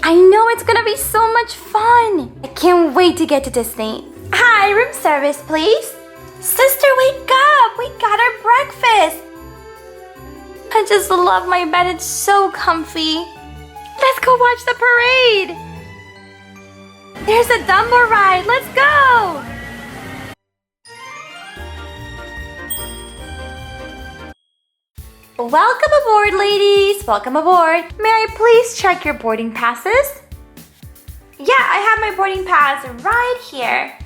I know it's gonna be so much fun. I can't wait to get to Disney. Hi, room service, please. Sister, wake up. We got our breakfast. I just love my bed. It's so comfy. Let's go watch the parade. There's a dumbo ride. Let's go. Welcome aboard, ladies. Welcome aboard. May I please check your boarding passes? Yeah, I have my boarding pass right here.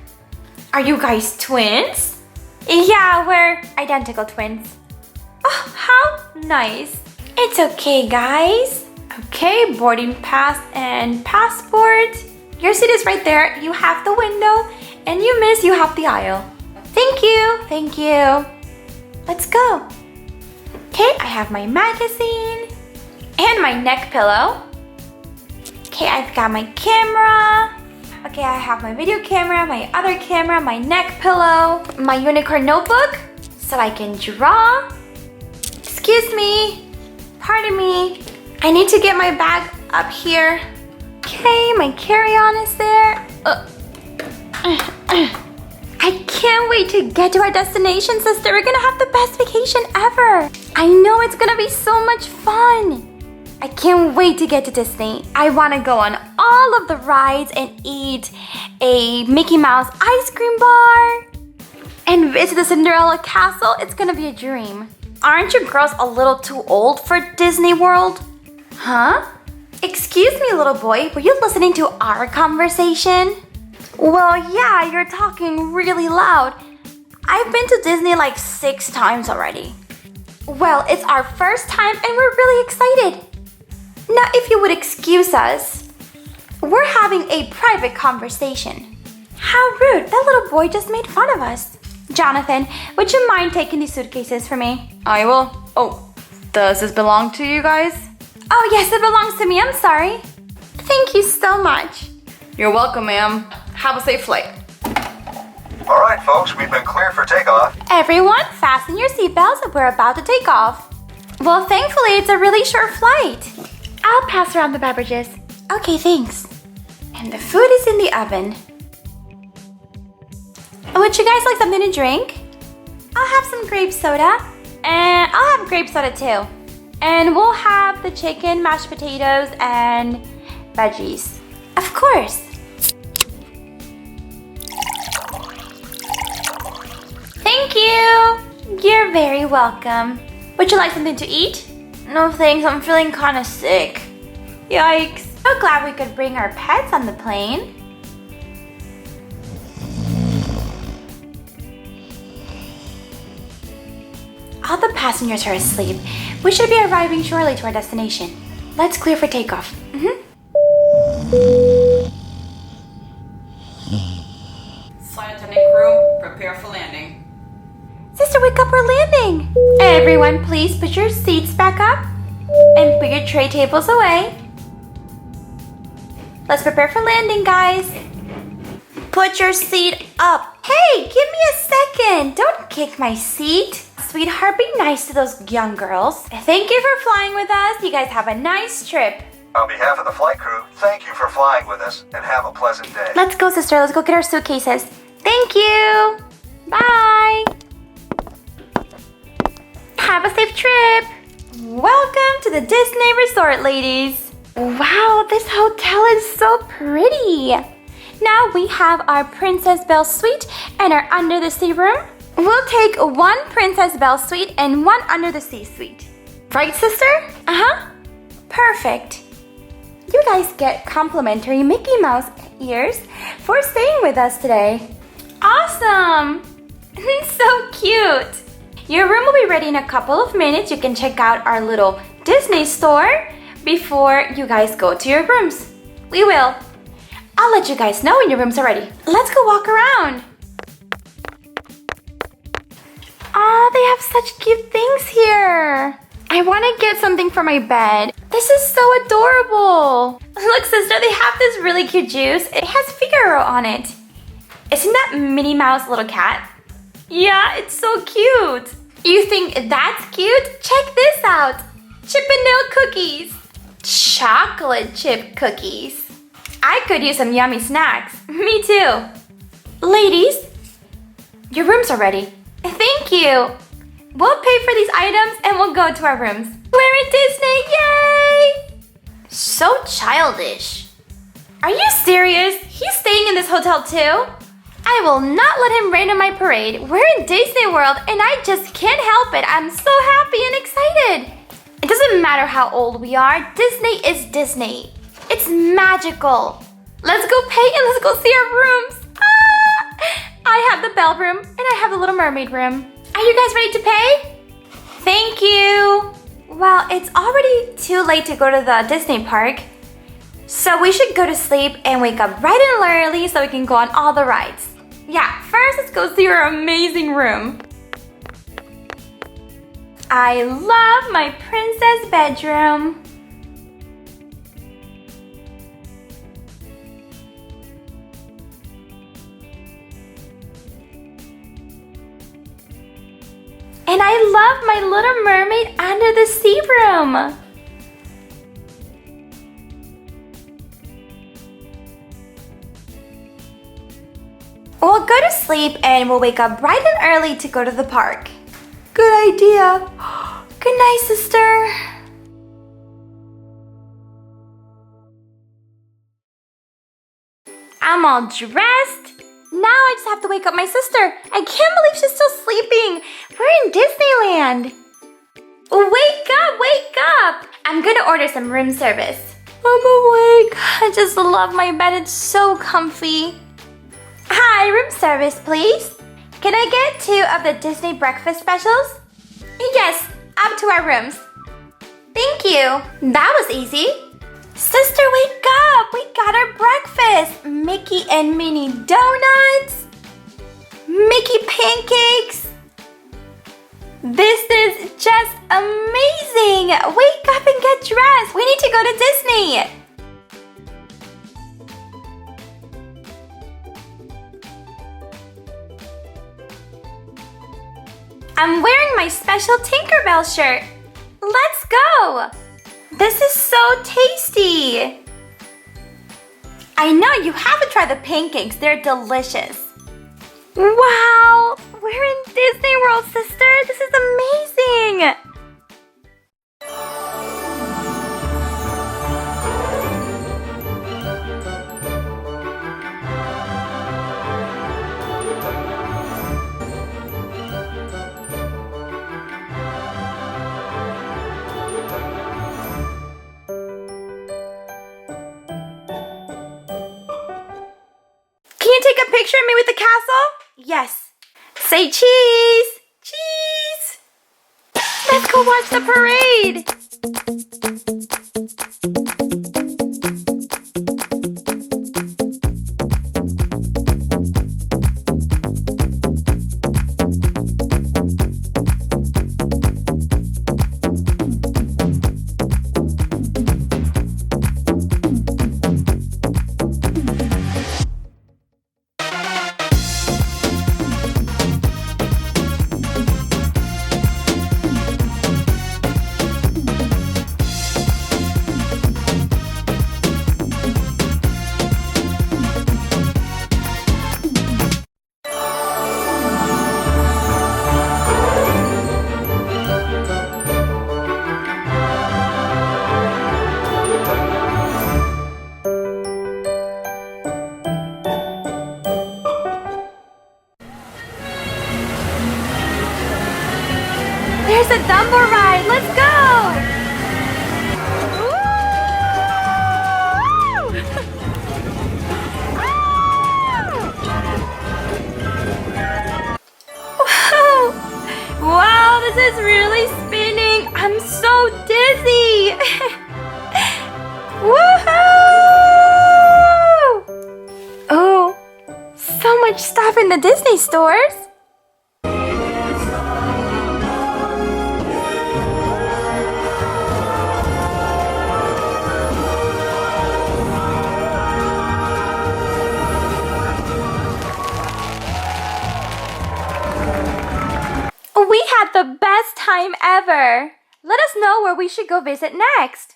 Are you guys twins? Yeah, we're identical twins. Oh, how nice. It's okay, guys. Okay, boarding pass and passport. Your seat is right there. You have the window, and you miss, you have the aisle. Thank you, thank you. Let's go. Okay, I have my magazine and my neck pillow. Okay, I've got my camera. Okay, I have my video camera, my other camera, my neck pillow, my unicorn notebook so I can draw. Excuse me, pardon me. I need to get my bag up here. Okay, my carry-on is there. I can't wait to get to our destination, sister. We're gonna have the best vacation ever. I know it's gonna be so much fun. I can't wait to get to Disney. I wanna go on all of the rides and eat a Mickey Mouse ice cream bar and visit the Cinderella castle. It's gonna be a dream. Aren't you girls a little too old for Disney World? Huh? Excuse me, little boy, were you listening to our conversation? Well, yeah, you're talking really loud. I've been to Disney like 6 times already. Well, it's our first time and we're really excited. Now, if you would excuse us, we're having a private conversation. How rude, that little boy just made fun of us. Jonathan, would you mind taking these suitcases for me? I will. Oh, does this belong to you guys? Oh, yes, it belongs to me. I'm sorry. Thank you so much. You're welcome, ma'am. Have a safe flight. All right, folks, we've been cleared for takeoff. Everyone, fasten your seatbelts. We're about to take off. Well, thankfully, it's a really short flight. I'll pass around the beverages. Okay, thanks. And the food is in the oven. Would you guys like something to drink? I'll have some grape soda. And I'll have grape soda too. And we'll have the chicken, mashed potatoes, and veggies. Of course. Thank you. You're very welcome. Would you like something to eat? No thanks, I'm feeling kind of sick. Yikes. So glad we could bring our pets on the plane. All the passengers are asleep. We should be arriving shortly to our destination. Let's clear for takeoff. Flight attendant crew, prepare for landing. Sister, wake up, we're landing. Everyone, please put your seats back up and put your tray tables away. Let's prepare for landing, guys. Put your seat up. Hey, give me a second. Don't kick my seat. Sweetheart, be nice to those young girls. Thank you for flying with us. You guys have a nice trip. On behalf of the flight crew, thank you for flying with us and have a pleasant day. Let's go, sister. Let's go get our suitcases. Thank you. Bye. Have a safe trip. Welcome to the Disney Resort, ladies. Wow, this hotel is so pretty. Now we have our Princess Belle suite and our under the sea room. We'll take 1 Princess Belle suite and 1 under the sea suite. Right, sister? Uh-huh. Perfect. You guys get complimentary Mickey Mouse ears for staying with us today. Awesome. So cute. Your room will be ready in a couple of minutes. You can check out our little Disney store before you guys go to your rooms. We will. I'll let you guys know when your rooms are ready. Let's go walk around. Aw, they have such cute things here. I want to get something for my bed. This is so adorable. Look, sister, they have this really cute juice. It has Figaro on it. Isn't that Minnie Mouse little cat? Yeah, it's so cute. You think that's cute? Check this out. Chippendale cookies. Chocolate chip cookies. I could use some yummy snacks. Me too. Ladies, your rooms are ready. Thank you. We'll pay for these items and we'll go to our rooms. We're in Disney, yay! So childish. Are you serious? He's staying in this hotel too? I will not let him rain on my parade. We're in Disney World and I just can't help it. I'm so happy and excited. It doesn't matter how old we are. Disney is Disney. It's magical. Let's go pay and let's go see our rooms. Ah! I have the Belle room and I have the Little Mermaid room. Are you guys ready to pay? Thank you. Well, it's already too late to go to the Disney park. So we should go to sleep and wake up bright and early so we can go on all the rides. Yeah, first let's go see our amazing room. I love my princess bedroom. And I love my Little Mermaid under the sea room. We'll go to sleep and we'll wake up bright and early to go to the park. Good idea. Good night, sister. I'm all dressed. Now I just have to wake up my sister. I can't believe she's still sleeping. We're in Disneyland. Wake up, wake up. I'm gonna order some room service. I'm awake. I just love my bed. It's so comfy. Hi, room service, please. Can I get 2 of the Disney breakfast specials? Yes, up to our rooms. Thank you. That was easy. Sister, wake up. We got our breakfast. Mickey and Minnie donuts. Mickey pancakes. This is just amazing. Wake up and get dressed. We need to go to Disney. I'm wearing my special Tinkerbell shirt. Let's go! This is so tasty. I know, you have to try the pancakes. They're delicious. Wow! We're in Disney World, sister. This is amazing. Can you take a picture of me with the castle? Yes. Say cheese! Cheese! Let's go watch the parade! There's a dumbo ride. Let's go! Wow, this is really spinning. I'm so dizzy. Woohoo! Oh, so much stuff in the Disney stores. We had the best time ever. Let us know where we should go visit next.